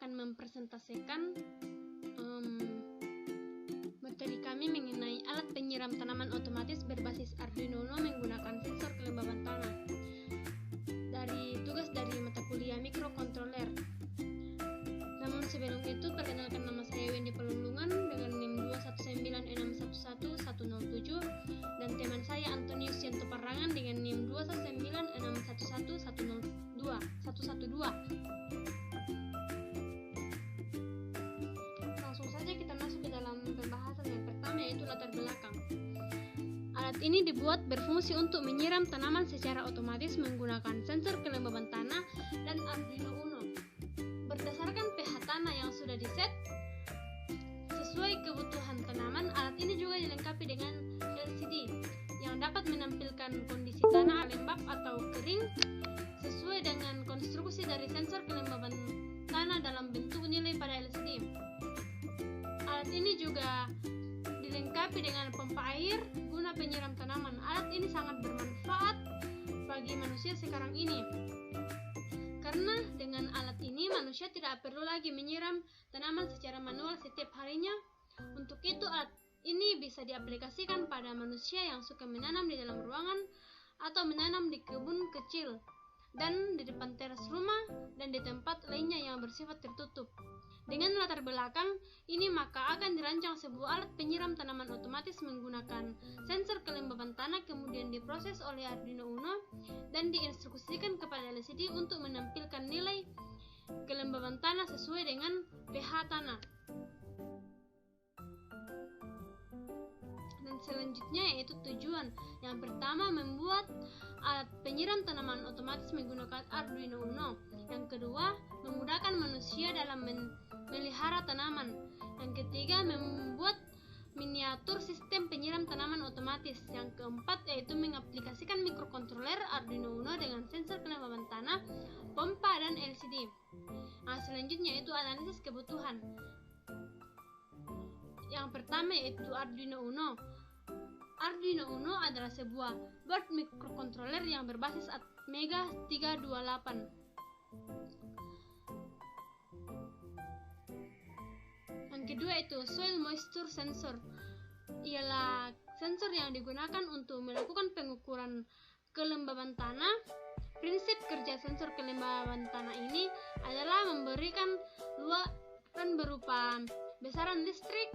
akan mempresentasikan materi kami mengenai alat penyiram tanaman otomatis berbasis Arduino Uno menggunakan sensor kelembaban tanah dari tugas dari mata kuliah mikrokontroler. Namun sebelum itu, perkenalkan, nama saya Wendy Pelulungan dengan NIM 219611107 dan teman saya Antonius Yanto Parangan dengan NIM 219611112. Langsung saja kita masuk ke dalam pembahasan yang pertama, yaitu latar belakang. Alat ini dibuat berfungsi untuk menyiram tanaman secara otomatis menggunakan sensor kelembaban tanah dan Arduino Uno. Berdasarkan pH tanah yang sudah diset sesuai kebutuhan tanaman, alat ini juga dilengkapi dengan LCD yang dapat menampilkan kondisi tanah lembab atau kering sesuai dengan konstruksi dari sensor kelembaban tanah dalam bentuk nilai pada LCD. Alat ini juga dilengkapi dengan pompa air guna penyiram tanaman. Alat ini sangat bermanfaat bagi manusia sekarang ini, karena dengan alat ini manusia tidak perlu lagi menyiram tanaman secara manual setiap harinya. Untuk itu, alat ini bisa diaplikasikan pada manusia yang suka menanam di dalam ruangan atau menanam di kebun kecil dan di depan teras rumah dan di tempat lainnya yang bersifat tertutup. Dengan latar belakang ini, maka akan dirancang sebuah alat penyiram tanaman otomatis menggunakan sensor kelembaban tanah, kemudian diproses oleh Arduino Uno dan diinstruksikan kepada LCD untuk menampilkan nilai kelembaban tanah sesuai dengan pH tanah. Dan selanjutnya yaitu tujuan. Yang pertama, membuat alat penyiram tanaman otomatis menggunakan Arduino Uno. Yang kedua, memudahkan manusia dalam melihara tanaman. Yang ketiga, membuat miniatur sistem penyiram tanaman otomatis. Yang keempat, yaitu mengaplikasikan mikrokontroler Arduino Uno dengan sensor kelembaban tanah, pompa, dan LCD. Nah, selanjutnya yaitu analisis kebutuhan. Yang pertama yaitu Arduino Uno. Arduino Uno adalah sebuah board mikrokontroler yang berbasis Atmega 328. Yang kedua itu soil moisture sensor. Ialah sensor yang digunakan untuk melakukan pengukuran kelembaban tanah. Prinsip kerja sensor kelembaban tanah ini adalah memberikan luapan berupa besaran listrik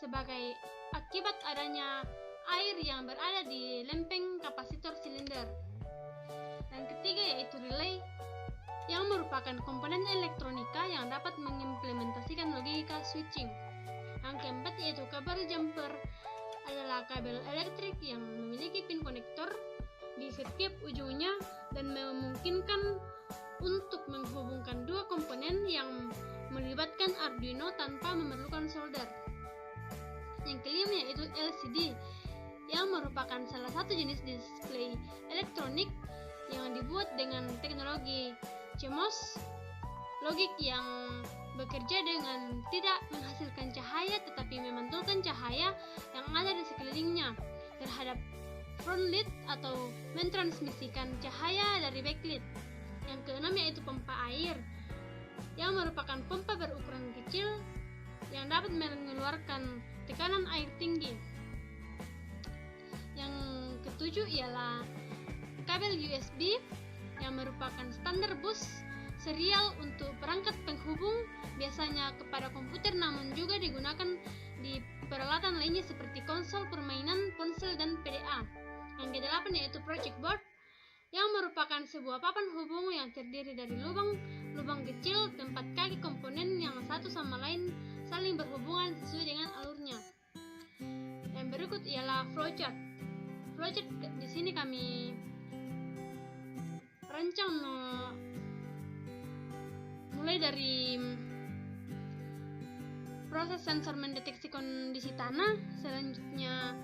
sebagai akibat adanya air yang berada di lempeng kapasitor silinder. Yang ketiga yaitu relay, yang merupakan komponen elektronika yang dapat mengimplementasikan logika switching. Yang keempat yaitu kabel jumper, adalah kabel elektrik yang memiliki pin konektor di setiap ujungnya dan memungkinkan untuk menghubungkan dua komponen yang melibatkan Arduino tanpa memerlukan solder. Yang kelima yaitu LCD, yang merupakan salah satu jenis display elektronik yang dibuat dengan teknologi CMOS logik yang bekerja dengan tidak menghasilkan cahaya tetapi memantulkan cahaya yang ada di sekelilingnya terhadap frontlit atau mentransmisikan cahaya dari backlit. Yang keenam yaitu pompa air, yang merupakan pompa berukuran kecil yang dapat mengeluarkan tekanan air tinggi. Yang ketujuh ialah kabel USB, yang merupakan standar bus serial untuk perangkat penghubung, biasanya kepada komputer namun juga digunakan di peralatan lainnya seperti konsol permainan, ponsel, dan PDA. Yang kedelapan yaitu project board, yang merupakan sebuah papan hubung yang terdiri dari lubang kecil tempat kaki komponen yang satu sama lain saling berhubungan sesuai dengan alurnya. Yang berikut ialah flowchart. Flowchart di sini kami rancang mulai dari proses sensor mendeteksi kondisi tanah, selanjutnya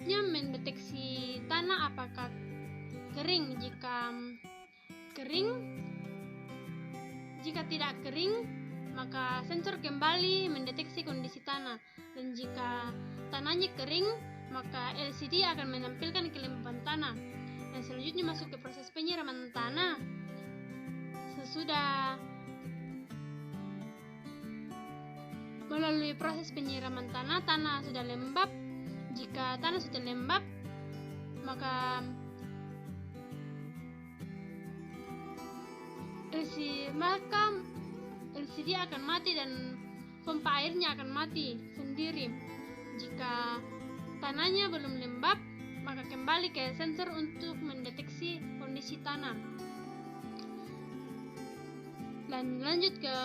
mendeteksi tanah apakah kering. Jika tidak kering, maka sensor kembali mendeteksi kondisi tanah, dan jika tanahnya kering, maka LCD akan menampilkan kelembaban tanah. Dan selanjutnya masuk ke proses penyiraman tanah. Sesudah melalui proses penyiraman tanah, tanah sudah lembab. Jika tanah sudah lembab, maka LCD akan mati dan pompa airnya akan mati sendiri. Jika tanahnya belum lembab, maka kembali ke sensor untuk mendeteksi kondisi tanah. Dan lanjut ke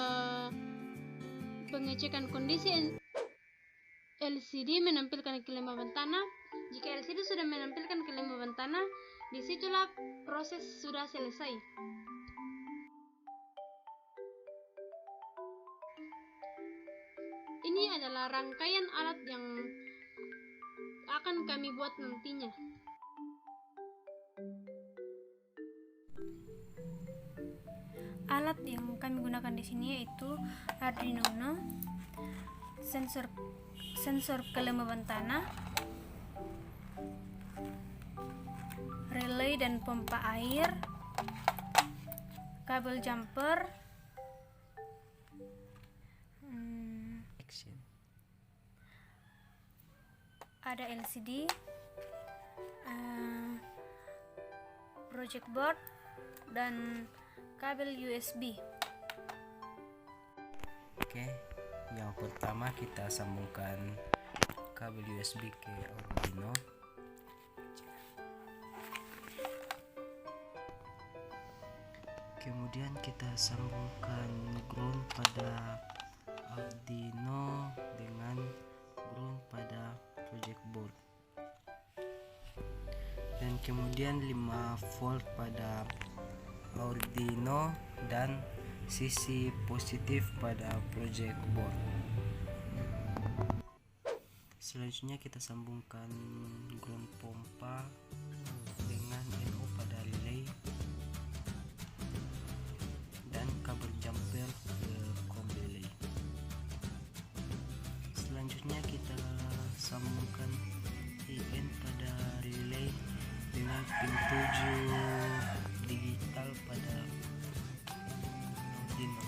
pengecekan kondisi. LCD menampilkan kelembaban tanah. Jika LCD sudah menampilkan kelembaban tanah, disitulah proses sudah selesai. Ini adalah rangkaian alat yang akan kami buat nantinya. Alat yang kami gunakan di sini yaitu Arduino Uno, sensor kelembaban tanah, relay dan pompa air, kabel jumper, ada LCD, project board, dan kabel USB. Oke, yang pertama kita sambungkan kabel USB ke Arduino. Kemudian kita sambungkan ground pada Arduino dengan ground pada project board. Dan kemudian 5 volt pada Arduino dan sisi positif pada project board. Selanjutnya kita sambungkan ground pompa dengan NO pada relay dan kabel jumper ke COM relay. Selanjutnya kita sambungkan IN pada relay dengan pin 7 digital pada Arduino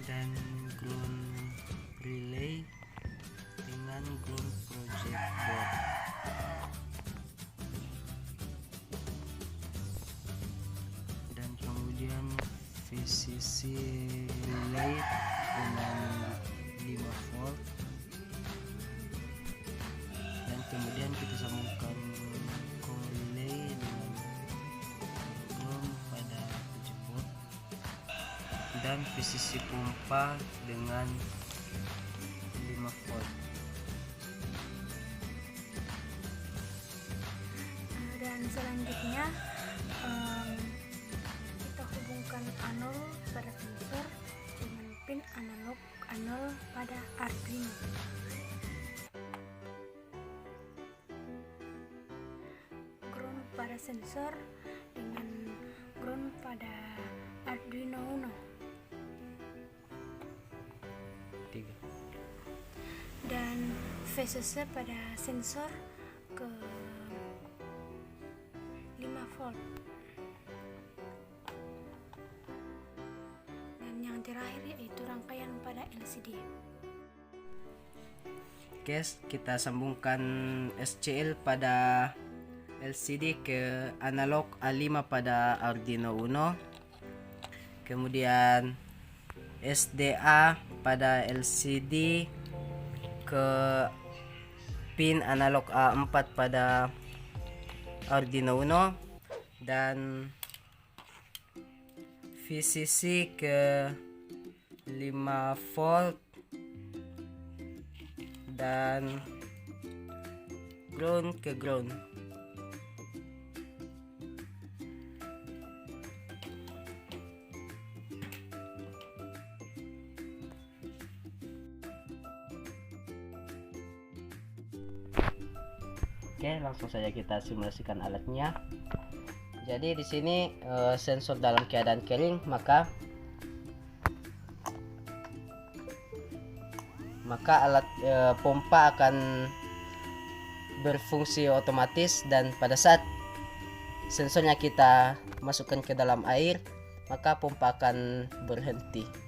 dan ground relay dengan ground project board. Dan kemudian VCC relay dengan 5 volt. Dan kemudian kita sambungkan relay dengan ground pada project board dan VCC pompa dengan 5 volt. Dan selanjutnya kita hubungkan anol pada sensor dengan pin analog anol pada Arduino. Ground pada sensor dengan ground pada Arduino Uno. 3. Dan VCC pada sensor ke 5 volt. Dan yang terakhir yaitu rangkaian pada LCD. Oke, kita sambungkan SCL pada LCD ke analog A5 pada Arduino Uno. Kemudian SDA pada LCD ke pin analog A4 pada Arduino Uno dan VCC ke 5 volt dan ground ke ground. Oke, langsung saja kita simulasikan alatnya. Jadi di sini sensor dalam keadaan kering, maka alat pompa akan berfungsi otomatis, dan pada saat sensornya kita masukkan ke dalam air, maka pompa akan berhenti.